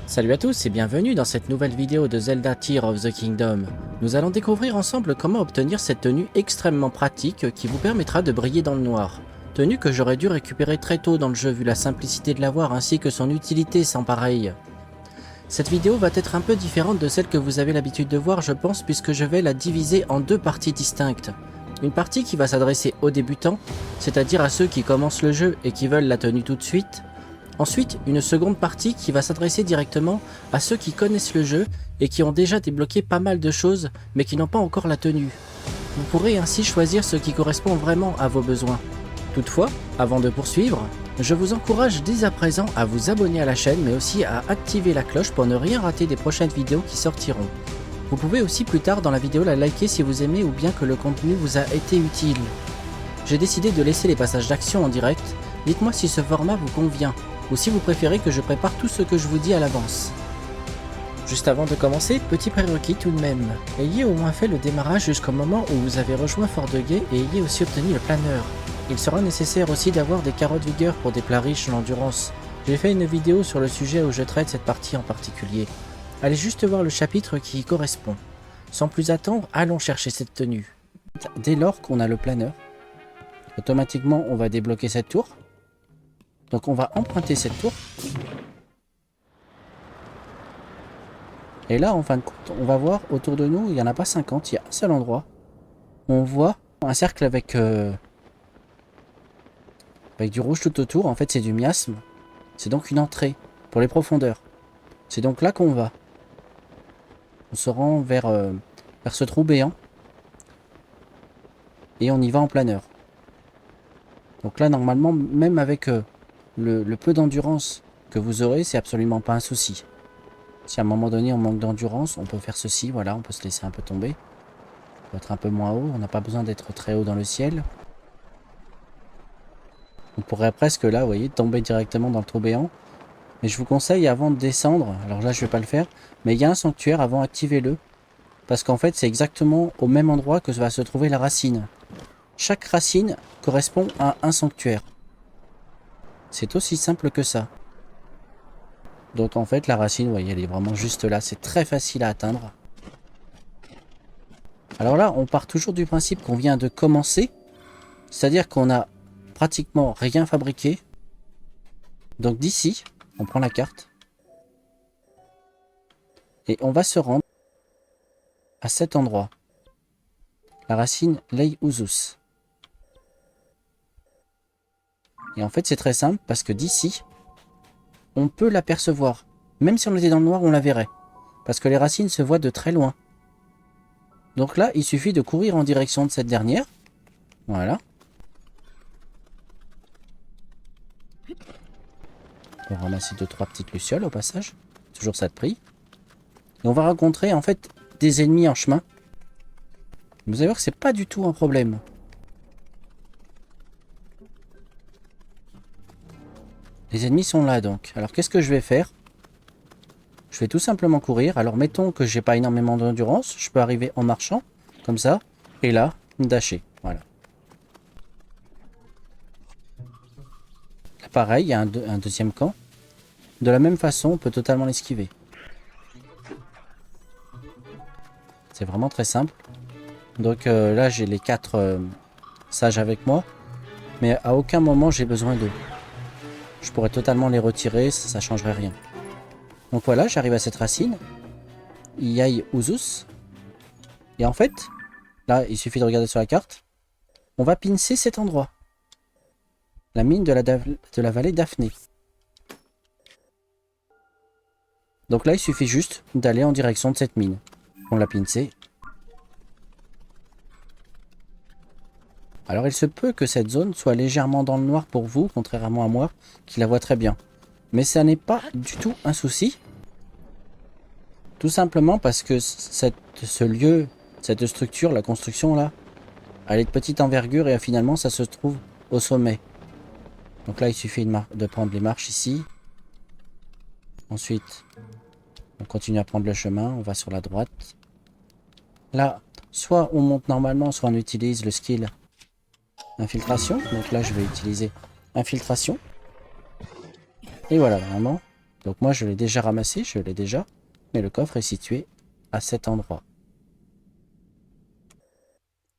Salut à tous et bienvenue dans cette nouvelle vidéo de Zelda Tears of the Kingdom. Nous allons découvrir ensemble comment obtenir cette tenue extrêmement pratique qui vous permettra de briller dans le noir. Tenue que j'aurais dû récupérer très tôt dans le jeu vu la simplicité de l'avoir ainsi que son utilité sans pareil. Cette vidéo va être un peu différente de celle que vous avez l'habitude de voir je pense puisque je vais la diviser en deux parties distinctes. Une partie qui va s'adresser aux débutants, c'est-à-dire à ceux qui commencent le jeu et qui veulent la tenue tout de suite. Ensuite, une seconde partie qui va s'adresser directement à ceux qui connaissent le jeu et qui ont déjà débloqué pas mal de choses mais qui n'ont pas encore la tenue. Vous pourrez ainsi choisir ce qui correspond vraiment à vos besoins. Toutefois, avant de poursuivre, je vous encourage dès à présent à vous abonner à la chaîne mais aussi à activer la cloche pour ne rien rater des prochaines vidéos qui sortiront. Vous pouvez aussi plus tard dans la vidéo la liker si vous aimez ou bien que le contenu vous a été utile. J'ai décidé de laisser les passages d'action en direct, dites-moi si ce format vous convient, ou si vous préférez que je prépare tout ce que je vous dis à l'avance. Juste avant de commencer, petit prérequis tout de même, ayez au moins fait le démarrage jusqu'au moment où vous avez rejoint Fort de Guet et ayez aussi obtenu le planeur. Il sera nécessaire aussi d'avoir des carottes vigueur pour des plats riches en endurance. J'ai fait une vidéo sur le sujet où je traite cette partie en particulier. Allez juste voir le chapitre qui y correspond. Sans plus attendre, allons chercher cette tenue. Dès lors qu'on a le planeur, automatiquement on va débloquer cette tour. Donc on va emprunter cette tour. Et là, en fin de compte, on va voir autour de nous, il n'y en a pas 50, il y a un seul endroit. On voit un cercle avec du rouge tout autour. En fait, c'est du miasme. C'est donc une entrée pour les profondeurs. C'est donc là qu'on va. On se rend vers ce trou béant. Et on y va en planeur. Donc là, normalement, même avec le peu d'endurance que vous aurez, c'est absolument pas un souci. Si à un moment donné on manque d'endurance, on peut faire ceci, voilà, on peut se laisser un peu tomber. On peut être un peu moins haut, on n'a pas besoin d'être très haut dans le ciel. On pourrait presque là, vous voyez, tomber directement dans le trou béant. Mais je vous conseille avant de descendre, alors là je vais pas le faire, mais il y a un sanctuaire, avant activez-le. Parce qu'en fait c'est exactement au même endroit que va se trouver la racine. Chaque racine correspond à un sanctuaire. C'est aussi simple que ça. Donc en fait la racine, vous voyez, elle est vraiment juste là. C'est très facile à atteindre. Alors là, on part toujours du principe qu'on vient de commencer. C'est-à-dire qu'on a pratiquement rien fabriqué. Donc d'ici, on prend la carte. Et on va se rendre à cet endroit. La racine Lei Usus. Et en fait c'est très simple parce que d'ici, on peut l'apercevoir. Même si on était dans le noir, on la verrait. Parce que les racines se voient de très loin. Donc là, il suffit de courir en direction de cette dernière. Voilà. On va ramasser 2-3 petites lucioles au passage. Toujours ça de prix. Et on va rencontrer en fait des ennemis en chemin. Vous allez voir que c'est pas du tout un problème. Les ennemis sont là donc. Alors qu'est-ce que je vais faire? Je vais tout simplement courir. Alors mettons que j'ai pas énormément d'endurance. Je peux arriver en marchant. Comme ça. Et là, dasher. Voilà. Là pareil, il y a un deuxième camp. De la même façon, on peut totalement l'esquiver. C'est vraiment très simple. Donc là, j'ai les 4 sages avec moi. Mais à aucun moment, j'ai besoin d'eux. Je pourrais totalement les retirer, ça changerait rien. Donc voilà, j'arrive à cette racine. Iai Usus. Et en fait, là, il suffit de regarder sur la carte. On va pincer cet endroit. La mine de la vallée Daphné. Donc là, il suffit juste d'aller en direction de cette mine. On l'a pincé. Alors il se peut que cette zone soit légèrement dans le noir pour vous, contrairement à moi, qui la vois très bien. Mais ça n'est pas du tout un souci. Tout simplement parce que ce lieu, cette structure, la construction là, elle est de petite envergure et finalement ça se trouve au sommet. Donc là il suffit de prendre les marches ici. Ensuite, on continue à prendre le chemin, on va sur la droite. Là, soit on monte normalement, soit on utilise le skill infiltration. Donc là je vais utiliser infiltration. Et voilà, vraiment, Donc moi je l'ai déjà ramassé, je l'ai déjà. Mais le coffre est situé à cet endroit.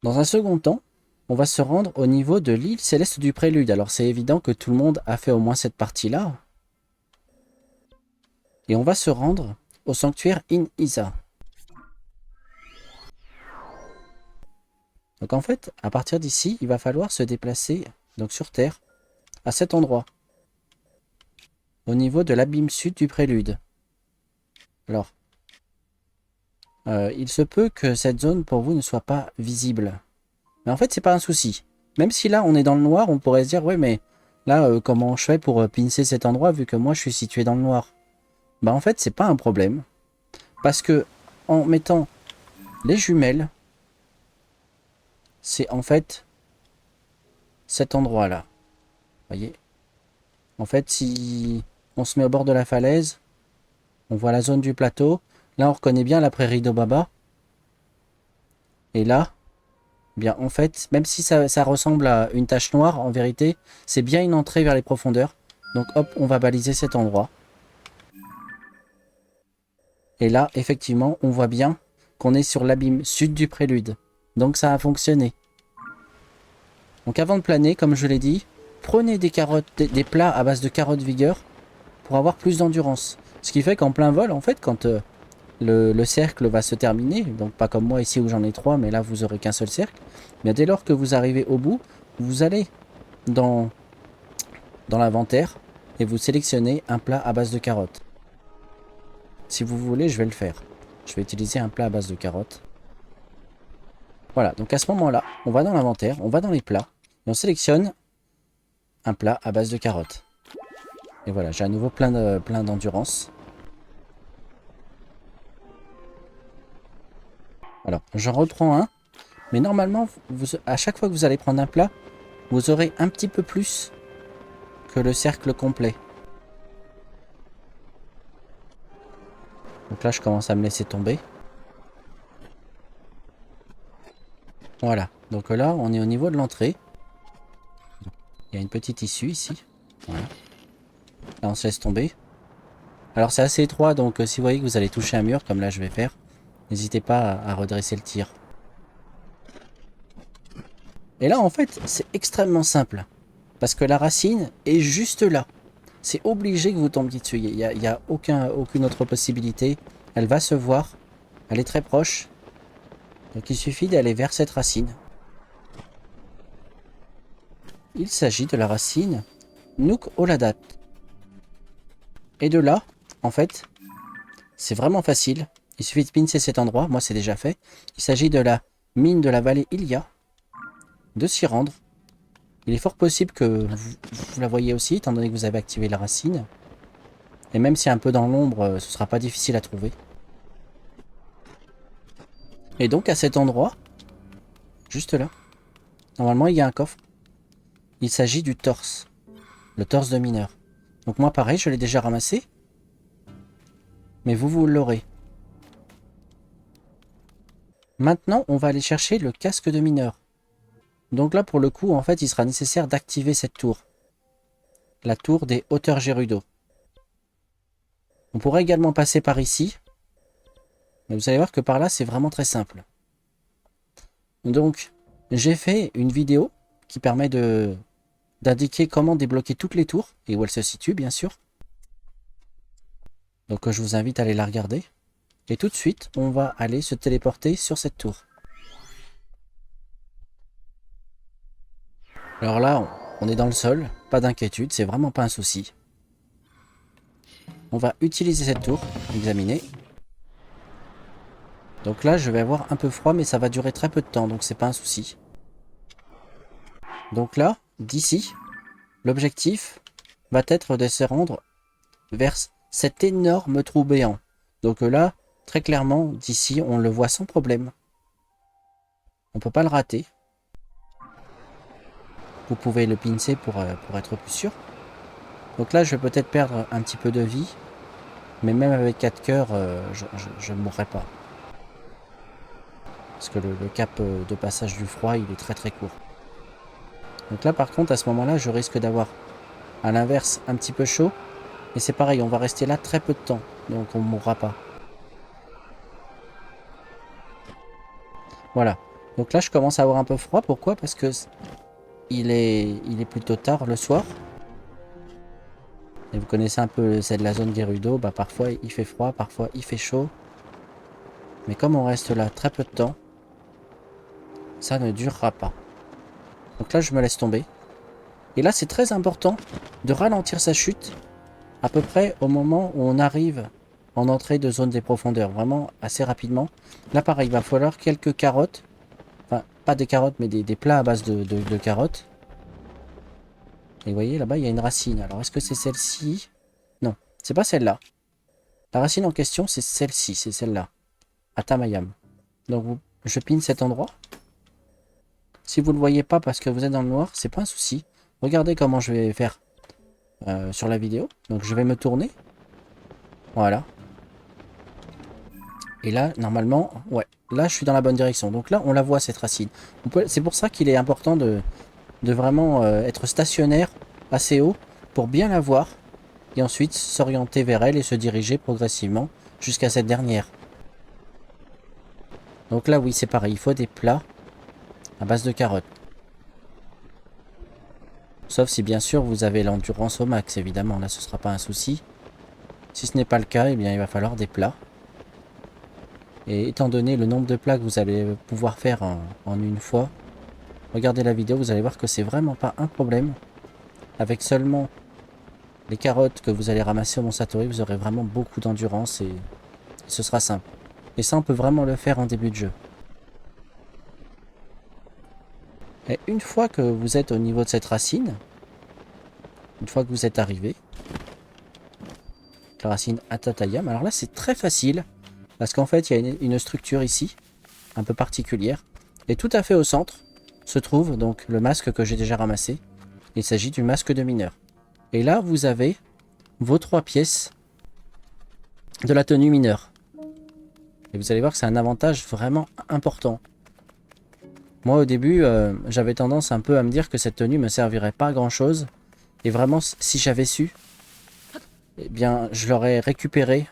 Dans un second temps, on va se rendre au niveau de l'île céleste du prélude. Alors c'est évident que tout le monde a fait au moins cette partie-là. Et on va se rendre au sanctuaire In-Isa. Donc en fait, à partir d'ici, il va falloir se déplacer donc sur Terre, à cet endroit, au niveau de l'abîme sud du prélude. Alors, il se peut que cette zone pour vous ne soit pas visible. Mais en fait, c'est pas un souci. Même si là, on est dans le noir, on pourrait se dire, ouais, mais là, comment je fais pour pincer cet endroit vu que moi, je suis situé dans le noir? Bah en fait, c'est pas un problème. Parce que en mettant les jumelles, c'est en fait cet endroit-là. Voyez? En fait, si on se met au bord de la falaise, on voit la zone du plateau. Là, on reconnaît bien la prairie d'Obaba. Et là, bien, en fait, même si ça ressemble à une tache noire, en vérité, c'est bien une entrée vers les profondeurs. Donc, hop, on va baliser cet endroit. Et là, effectivement, on voit bien qu'on est sur l'abîme sud du prélude. Donc, ça a fonctionné. Donc, avant de planer, comme je l'ai dit, prenez des carottes, des plats à base de carottes vigueur pour avoir plus d'endurance. Ce qui fait qu'en plein vol, en fait, quand le cercle va se terminer, donc pas comme moi ici où j'en ai 3, mais là vous aurez qu'un seul cercle, bien dès lors que vous arrivez au bout, vous allez dans l'inventaire et vous sélectionnez un plat à base de carottes. Si vous voulez, je vais le faire. Je vais utiliser un plat à base de carottes. Voilà, donc à ce moment-là, on va dans l'inventaire, on va dans les plats, et on sélectionne un plat à base de carottes. Et voilà, j'ai à nouveau plein d'endurance. Alors, j'en reprends un. Mais normalement, à chaque fois que vous allez prendre un plat, vous aurez un petit peu plus que le cercle complet. Donc là, je commence à me laisser tomber. Voilà. Donc là, on est au niveau de l'entrée. Il y a une petite issue ici. Voilà. Là, on se laisse tomber. Alors, c'est assez étroit, donc si vous voyez que vous allez toucher un mur, comme là je vais faire, n'hésitez pas à redresser le tir. Et là, en fait, c'est extrêmement simple. Parce que la racine est juste là. C'est obligé que vous tombiez dessus. Il n'y a aucune autre possibilité. Elle va se voir. Elle est très proche. Donc il suffit d'aller vers cette racine. Il s'agit de la racine Nuk Oladat. Et de là, en fait, c'est vraiment facile. Il suffit de pincer cet endroit. Moi, c'est déjà fait. Il s'agit de la mine de la vallée Ilia. De s'y rendre. Il est fort possible que vous la voyez aussi, étant donné que vous avez activé la racine. Et même si un peu dans l'ombre, ce sera pas difficile à trouver. Et donc à cet endroit, juste là, normalement il y a un coffre. Il s'agit du torse. Le torse de mineur. Donc moi pareil, je l'ai déjà ramassé. Mais vous l'aurez. Maintenant, on va aller chercher le casque de mineur. Donc là, pour le coup, en fait, il sera nécessaire d'activer cette tour. La tour des hauteurs Gerudo. On pourrait également passer par ici. Mais vous allez voir que par là, c'est vraiment très simple. Donc, j'ai fait une vidéo qui permet d'indiquer comment débloquer toutes les tours et où elles se situent, bien sûr. Donc, je vous invite à aller la regarder. Et tout de suite, on va aller se téléporter sur cette tour. Alors là, on est dans le sol, pas d'inquiétude, c'est vraiment pas un souci. On va utiliser cette tour, examiner. Donc là, je vais avoir un peu froid, mais ça va durer très peu de temps, donc c'est pas un souci. Donc là, d'ici, l'objectif va être de se rendre vers cet énorme trou béant. Donc là, très clairement, d'ici, on le voit sans problème. On peut pas le rater. Vous pouvez le pincer pour être plus sûr. Donc là, je vais peut-être perdre un petit peu de vie. Mais même avec 4 cœurs, je ne mourrai pas. Parce que le cap de passage du froid, il est très très court. Donc là, par contre, à ce moment-là, je risque d'avoir, à l'inverse, un petit peu chaud. Et c'est pareil, on va rester là très peu de temps. Donc on ne mourra pas. Voilà. Donc là, je commence à avoir un peu froid. Pourquoi? Parce que il est plutôt tard le soir. Et vous connaissez un peu c'est de la zone Gerudo. Bah, parfois il fait froid, parfois il fait chaud. Mais comme on reste là très peu de temps, ça ne durera pas. Donc là, je me laisse tomber. Et là, c'est très important de ralentir sa chute à peu près au moment où on arrive en entrée de zone des profondeurs. Vraiment assez rapidement. Là, pareil, il va falloir quelques carottes. Enfin, pas des carottes, mais des plats à base de carottes. Et vous voyez, là-bas, il y a une racine. Alors, est-ce que c'est celle-ci? Non, c'est pas celle-là. La racine en question, c'est celle-ci, c'est celle-là. Atamayam. Donc, je pine cet endroit. Si vous ne le voyez pas parce que vous êtes dans le noir, c'est pas un souci. Regardez comment je vais faire sur la vidéo. Donc, je vais me tourner. Voilà. Et là, normalement, ouais. Là, je suis dans la bonne direction. Donc là, on la voit, cette racine. C'est pour ça qu'il est important de vraiment être stationnaire assez haut pour bien la voir. Et ensuite, s'orienter vers elle et se diriger progressivement jusqu'à cette dernière. Donc là, oui, c'est pareil. Il faut des plats à base de carottes. Sauf si, bien sûr, vous avez l'endurance au max, évidemment. Là, ce ne sera pas un souci. Si ce n'est pas le cas, eh bien, il va falloir des plats. Et étant donné le nombre de plats que vous allez pouvoir faire en une fois, regardez la vidéo, vous allez voir que c'est vraiment pas un problème. Avec seulement les carottes que vous allez ramasser au Mont Satori, vous aurez vraiment beaucoup d'endurance et ce sera simple. Et ça, on peut vraiment le faire en début de jeu. Et une fois que vous êtes au niveau de cette racine, une fois que vous êtes arrivé, la racine Atatayam, alors là c'est très facile, parce qu'en fait il y a une structure ici, un peu particulière, et tout à fait au centre se trouve donc le masque que j'ai déjà ramassé. Il s'agit du masque de mineur. Et là vous avez vos 3 pièces de la tenue mineure. Et vous allez voir que c'est un avantage vraiment important. Moi au début, j'avais tendance un peu à me dire que cette tenue me servirait pas à grand chose. Et vraiment, si j'avais su, eh bien, je l'aurais récupéré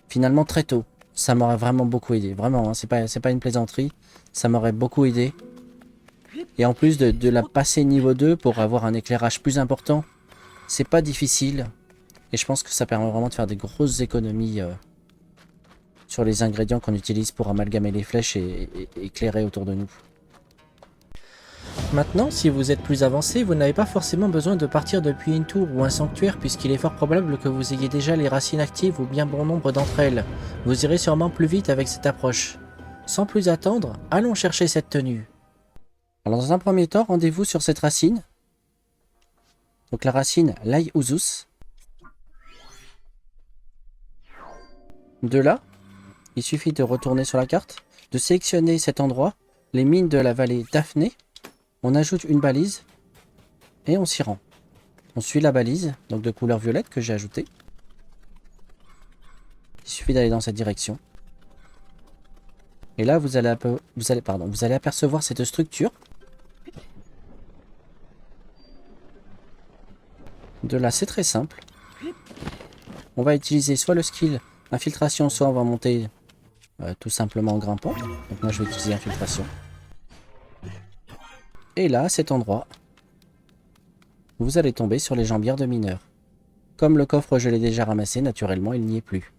finalement très tôt. Ça m'aurait vraiment beaucoup aidé. Vraiment, hein, c'est pas une plaisanterie. Ça m'aurait beaucoup aidé. Et en plus de la passer niveau 2 pour avoir un éclairage plus important, c'est pas difficile. Et je pense que ça permet vraiment de faire des grosses économies sur les ingrédients qu'on utilise pour amalgamer les flèches et éclairer autour de nous. Maintenant, si vous êtes plus avancé, vous n'avez pas forcément besoin de partir depuis une tour ou un sanctuaire puisqu'il est fort probable que vous ayez déjà les racines actives ou bien bon nombre d'entre elles. Vous irez sûrement plus vite avec cette approche. Sans plus attendre, allons chercher cette tenue. Alors dans un premier temps, rendez-vous sur cette racine. Donc la racine Lai Uzus. De là, il suffit de retourner sur la carte, de sélectionner cet endroit, les mines de la vallée Daphné. On ajoute une balise et on s'y rend. On suit la balise, donc de couleur violette que j'ai ajoutée. Il suffit d'aller dans cette direction. Et là, vous allez apercevoir cette structure. De là, c'est très simple. On va utiliser soit le skill infiltration, soit on va monter tout simplement en grimpant. Donc moi, je vais utiliser infiltration. Et là, à cet endroit, vous allez tomber sur les jambières de mineurs. Comme le coffre, je l'ai déjà ramassé, naturellement, il n'y est plus.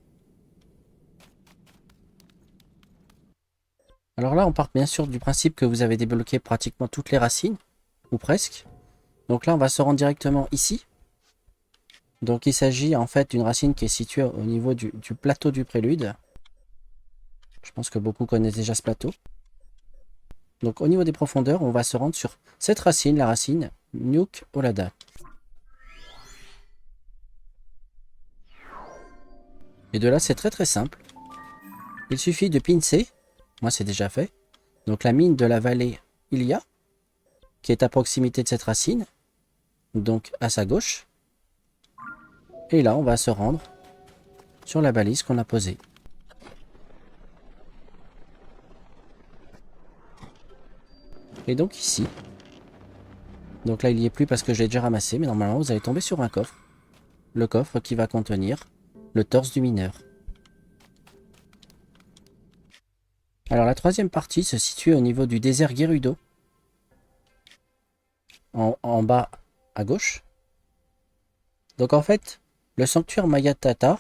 Alors là, on part bien sûr du principe que vous avez débloqué pratiquement toutes les racines, ou presque. Donc là, on va se rendre directement ici. Donc il s'agit en fait d'une racine qui est située au niveau du plateau du prélude. Je pense que beaucoup connaissent déjà ce plateau. Donc au niveau des profondeurs, on va se rendre sur cette racine, la racine Nyuk Olada. Et de là, c'est très simple. Il suffit de pincer, moi c'est déjà fait, donc la mine de la vallée Ilia, qui est à proximité de cette racine, donc à sa gauche. Et là, on va se rendre sur la balise qu'on a posée. Et donc ici, donc là il n'y est plus parce que je l'ai déjà ramassé, mais normalement vous allez tomber sur un coffre. le coffre qui va contenir le torse du mineur. Alors la troisième partie se situe au niveau du désert Gerudo, en bas à gauche. Donc en fait, le sanctuaire Mayatata,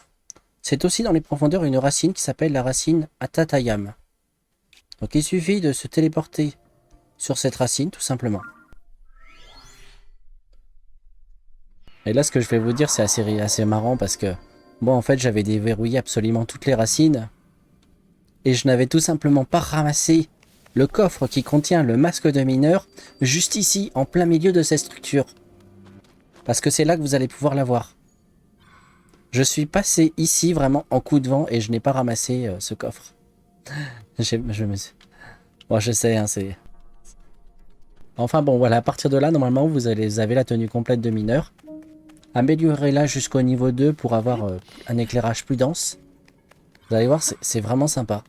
c'est aussi dans les profondeurs une racine qui s'appelle la racine Atatayam. Donc il suffit de se téléporter sur cette racine tout simplement. Et là ce que je vais vous dire c'est assez marrant parce que bon en fait j'avais déverrouillé absolument toutes les racines et je n'avais tout simplement pas ramassé le coffre qui contient le masque de mineur juste ici en plein milieu de cette structure. Parce que c'est là que vous allez pouvoir l'avoir. Je suis passé ici vraiment en coup de vent et je n'ai pas ramassé ce coffre. Bon, je sais, hein, c'est... Enfin bon, voilà, à partir de là, normalement, vous avez la tenue complète de mineur. Améliorez-la jusqu'au niveau 2 pour avoir un éclairage plus dense. Vous allez voir, c'est vraiment sympa.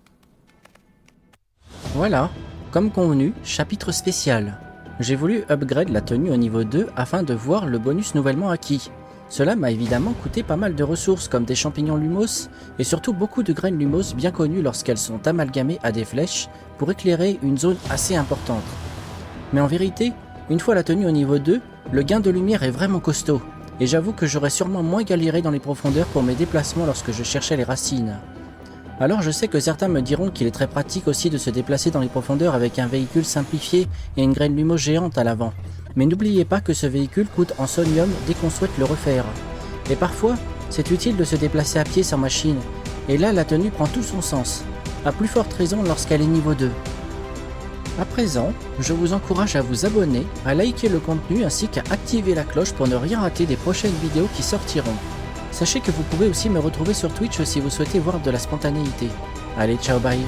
Voilà, comme convenu, chapitre spécial. J'ai voulu upgrade la tenue au niveau 2 afin de voir le bonus nouvellement acquis. Cela m'a évidemment coûté pas mal de ressources comme des champignons lumos et surtout beaucoup de graines lumos bien connues lorsqu'elles sont amalgamées à des flèches pour éclairer une zone assez importante. Mais en vérité, une fois la tenue au niveau 2, le gain de lumière est vraiment costaud et j'avoue que j'aurais sûrement moins galéré dans les profondeurs pour mes déplacements lorsque je cherchais les racines. Alors je sais que certains me diront qu'il est très pratique aussi de se déplacer dans les profondeurs avec un véhicule simplifié et une graine lumos géante à l'avant. Mais n'oubliez pas que ce véhicule coûte en sonium dès qu'on souhaite le refaire. Et parfois, c'est utile de se déplacer à pied sans machine, et là la tenue prend tout son sens, à plus forte raison lorsqu'elle est niveau 2. À présent, je vous encourage à vous abonner, à liker le contenu ainsi qu'à activer la cloche pour ne rien rater des prochaines vidéos qui sortiront. Sachez que vous pouvez aussi me retrouver sur Twitch si vous souhaitez voir de la spontanéité. Allez, ciao, bye.